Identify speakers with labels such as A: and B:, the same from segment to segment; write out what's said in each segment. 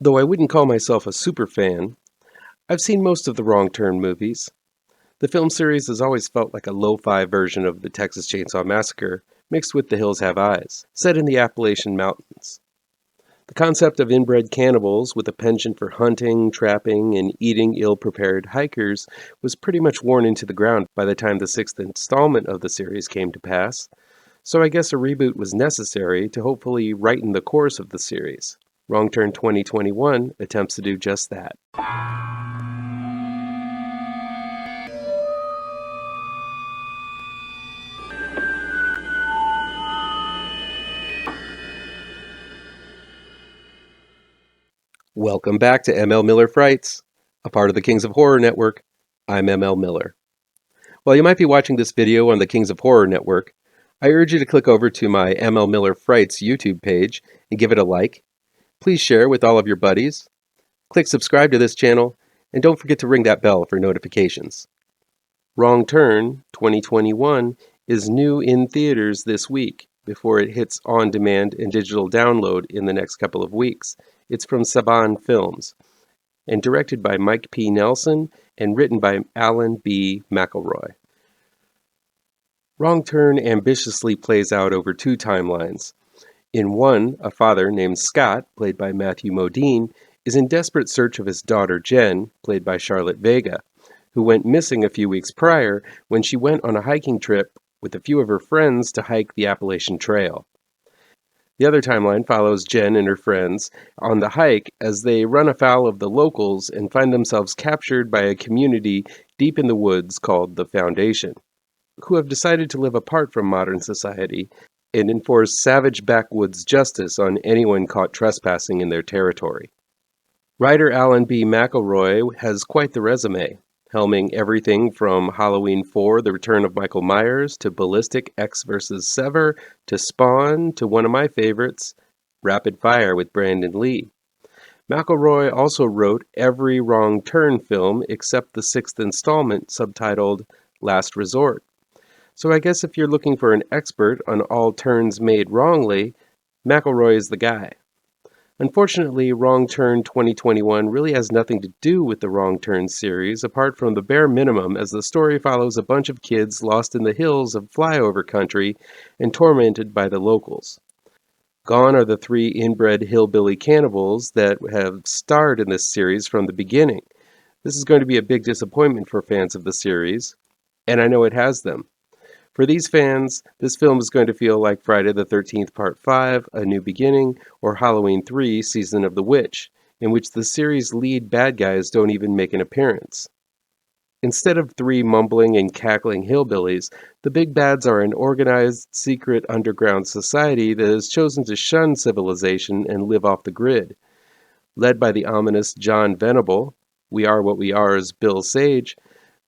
A: Though I wouldn't call myself a super fan, I've seen most of the Wrong Turn movies. The film series has always felt like a lo-fi version of the Texas Chainsaw Massacre, mixed with The Hills Have Eyes, set in the Appalachian Mountains. The concept of inbred cannibals with a penchant for hunting, trapping, and eating ill-prepared hikers was pretty much worn into the ground by the time the sixth installment of the series came to pass, so I guess a reboot was necessary to hopefully righten the course of the series. Wrong Turn 2021 attempts to do just that. Welcome back to ML Miller Frights, a part of the Kings of Horror Network. I'm ML Miller. While you might be watching this video on the Kings of Horror Network, I urge you to click over to my ML Miller Frights YouTube page and give it a like. Please share with all of your buddies. Click subscribe to this channel, and don't forget to ring that bell for notifications. Wrong Turn 2021 is new in theaters this week before it hits on demand and digital download in the next couple of weeks. It's from Saban Films and directed by Mike P. Nelson and written by Alan B. McElroy. Wrong Turn ambitiously plays out over two timelines. In one, a father named Scott, played by Matthew Modine, is in desperate search of his daughter Jen, played by Charlotte Vega, who went missing a few weeks prior when she went on a hiking trip with a few of her friends to hike the Appalachian Trail. The other timeline follows Jen and her friends on the hike as they run afoul of the locals and find themselves captured by a community deep in the woods called the Foundation, who have decided to live apart from modern society and enforce savage backwoods justice on anyone caught trespassing in their territory. Writer Alan B. McElroy has quite the resume, helming everything from Halloween 4, The Return of Michael Myers, to Ballistic X vs. Sever, to Spawn, to one of my favorites, Rapid Fire with Brandon Lee. McElroy also wrote every Wrong Turn film except the sixth installment, subtitled Last Resort. So I guess if you're looking for an expert on all turns made wrongly, McElroy is the guy. Unfortunately, Wrong Turn 2021 really has nothing to do with the Wrong Turn series, apart from the bare minimum, as the story follows a bunch of kids lost in the hills of flyover country and tormented by the locals. Gone are the three inbred hillbilly cannibals that have starred in this series from the beginning. This is going to be a big disappointment for fans of the series, and I know it has them. For these fans, this film is going to feel like Friday the 13th Part 5, A New Beginning, or Halloween 3, Season of the Witch, in which the series' lead bad guys don't even make an appearance. Instead of three mumbling and cackling hillbillies, the big bads are an organized, secret underground society that has chosen to shun civilization and live off the grid. Led by the ominous John Venable, We Are What We Are's Bill Sage,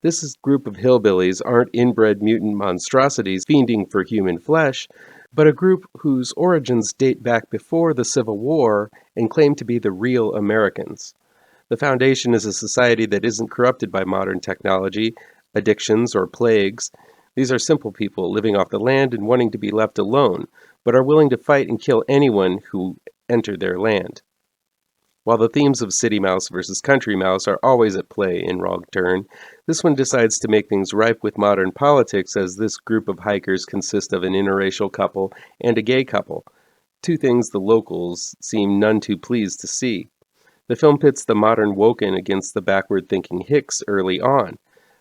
A: this group of hillbillies aren't inbred mutant monstrosities fiending for human flesh, but a group whose origins date back before the Civil War and claim to be the real Americans. The Foundation is a society that isn't corrupted by modern technology, addictions, or plagues. These are simple people living off the land and wanting to be left alone, but are willing to fight and kill anyone who enter their land. While the themes of city mouse versus country mouse are always at play in Wrong Turn, this one decides to make things ripe with modern politics, as this group of hikers consist of an interracial couple and a gay couple, two things the locals seem none too pleased to see. The film pits the modern Woken against the backward-thinking Hicks early on.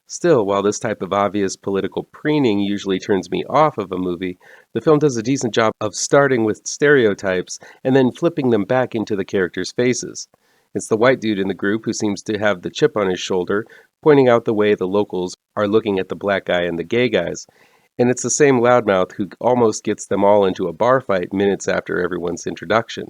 A: Still, while this type of obvious political preening usually turns me off of a movie, the film does a decent job of starting with stereotypes and then flipping them back into the characters' faces. It's the white dude in the group who seems to have the chip on his shoulder, pointing out the way the locals are looking at the black guy and the gay guys. And it's the same loudmouth who almost gets them all into a bar fight minutes after everyone's introduction.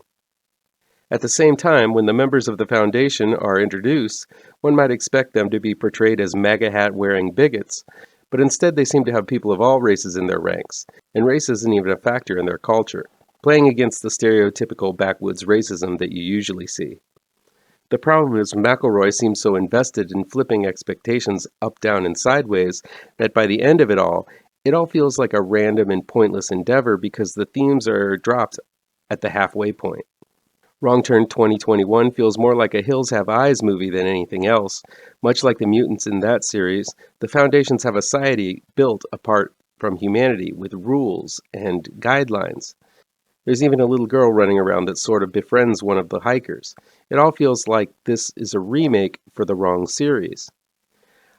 A: At the same time, when the members of the Foundation are introduced, one might expect them to be portrayed as MAGA hat-wearing bigots, but instead they seem to have people of all races in their ranks, and race isn't even a factor in their culture, playing against the stereotypical backwoods racism that you usually see. The problem is McElroy seems so invested in flipping expectations up, down, and sideways that by the end of it all feels like a random and pointless endeavor because the themes are dropped at the halfway point. Wrong Turn 2021 feels more like a Hills Have Eyes movie than anything else. Much like the mutants in that series, the Foundations have a society built apart from humanity with rules and guidelines. There's even a little girl running around that sort of befriends one of the hikers. It all feels like this is a remake for the wrong series.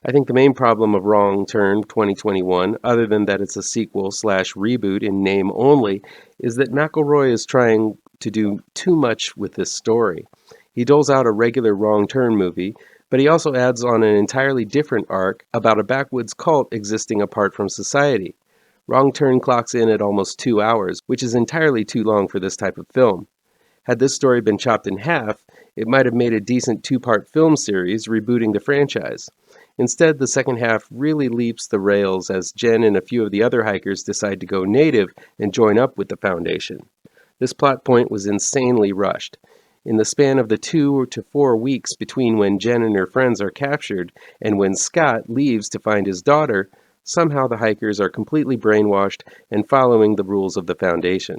A: I think the main problem of Wrong Turn 2021, other than that it's a sequel slash reboot in name only, is that McElroy is trying to do too much with this story. He doles out a regular Wrong Turn movie, but he also adds on an entirely different arc about a backwoods cult existing apart from society. Wrong Turn clocks in at almost 2 hours, which is entirely too long for this type of film. Had this story been chopped in half, it might have made a decent 2-part film series rebooting the franchise. Instead, the second half really leaps the rails as Jen and a few of the other hikers decide to go native and join up with the Foundation. This plot point was insanely rushed. In the span of the 2 to 4 weeks between when Jen and her friends are captured and when Scott leaves to find his daughter, somehow the hikers are completely brainwashed and following the rules of the Foundation.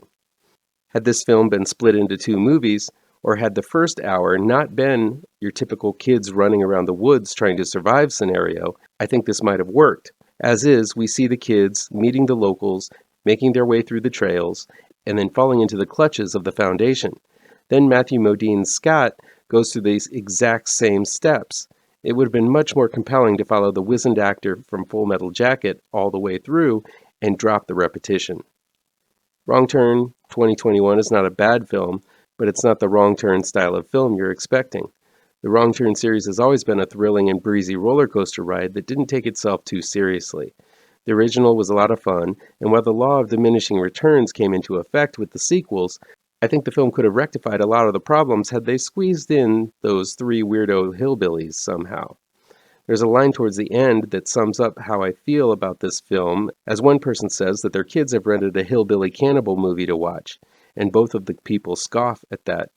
A: Had this film been split into 2 movies, or had the first hour not been your typical kids running around the woods trying to survive scenario, I think this might have worked. As is, we see the kids meeting the locals, making their way through the trails, and then falling into the clutches of the Foundation. Then Matthew Modine's Scott goes through these exact same steps. It would have been much more compelling to follow the wizened actor from Full Metal Jacket all the way through and drop the repetition. Wrong Turn 2021 is not a bad film, but it's not the Wrong Turn style of film you're expecting. The Wrong Turn series has always been a thrilling and breezy roller coaster ride that didn't take itself too seriously. The original was a lot of fun, and while the law of diminishing returns came into effect with the sequels, I think the film could have rectified a lot of the problems had they squeezed in those 3 weirdo hillbillies somehow. There's a line towards the end that sums up how I feel about this film, as one person says that their kids have rented a hillbilly cannibal movie to watch, and both of the people scoff at that.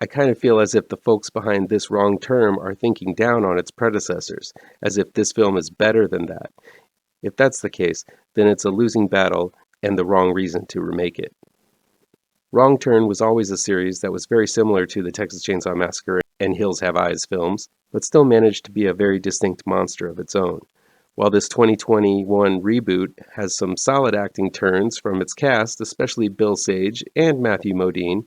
A: I kind of feel as if the folks behind this Wrong Turn are thinking down on its predecessors, as if this film is better than that. If that's the case, then it's a losing battle and the wrong reason to remake it. Wrong Turn was always a series that was very similar to the Texas Chainsaw Massacre and Hills Have Eyes films, but still managed to be a very distinct monster of its own. While this 2021 reboot has some solid acting turns from its cast, especially Bill Sage and Matthew Modine,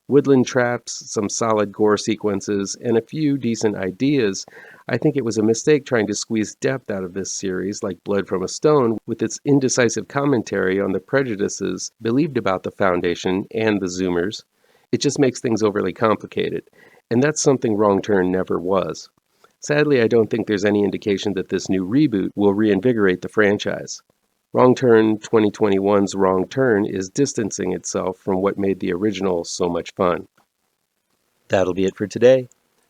A: woodland traps, some solid gore sequences, and a few decent ideas, I think it was a mistake trying to squeeze depth out of this series like Blood from a Stone with its indecisive commentary on the prejudices believed about the Foundation and the Zoomers. It just makes things overly complicated, and that's something Wrong Turn never was. Sadly, I don't think there's any indication that this new reboot will reinvigorate the franchise. Wrong Turn 2021's Wrong Turn is distancing itself from what made the original so much fun. That'll be it for today.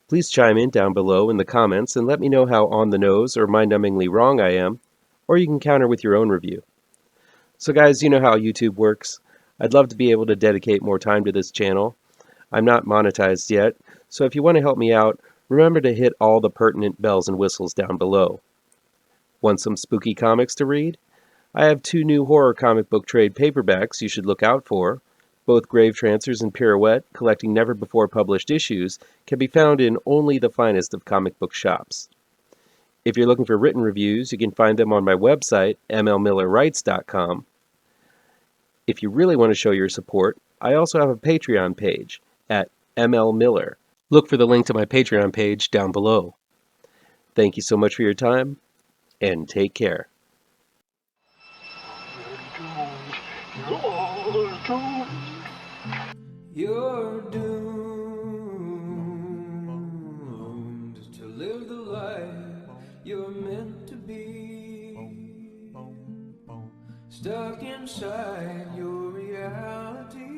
A: Please chime in down below in the comments and let me know how on the nose or mind-numbingly wrong I am, or you can counter with your own review. So guys, you know how YouTube works. I'd love to be able to dedicate more time to this channel. I'm not monetized yet, so if you want to help me out, remember to hit all the pertinent bells and whistles down below. Want some spooky comics to read? I have 2 new horror comic book trade paperbacks you should look out for. Both Gravetrancers and Pirouette, collecting never-before-published issues, can be found in only the finest of comic book shops. If you're looking for written reviews, you can find them on my website, mlmillerwrites.com. If you really want to show your support, I also have a Patreon page at mlmiller. Look for the link to my Patreon page down below. Thank you so much for your time, and take care.
B: You're doomed to live the life you're meant to be, stuck inside your reality.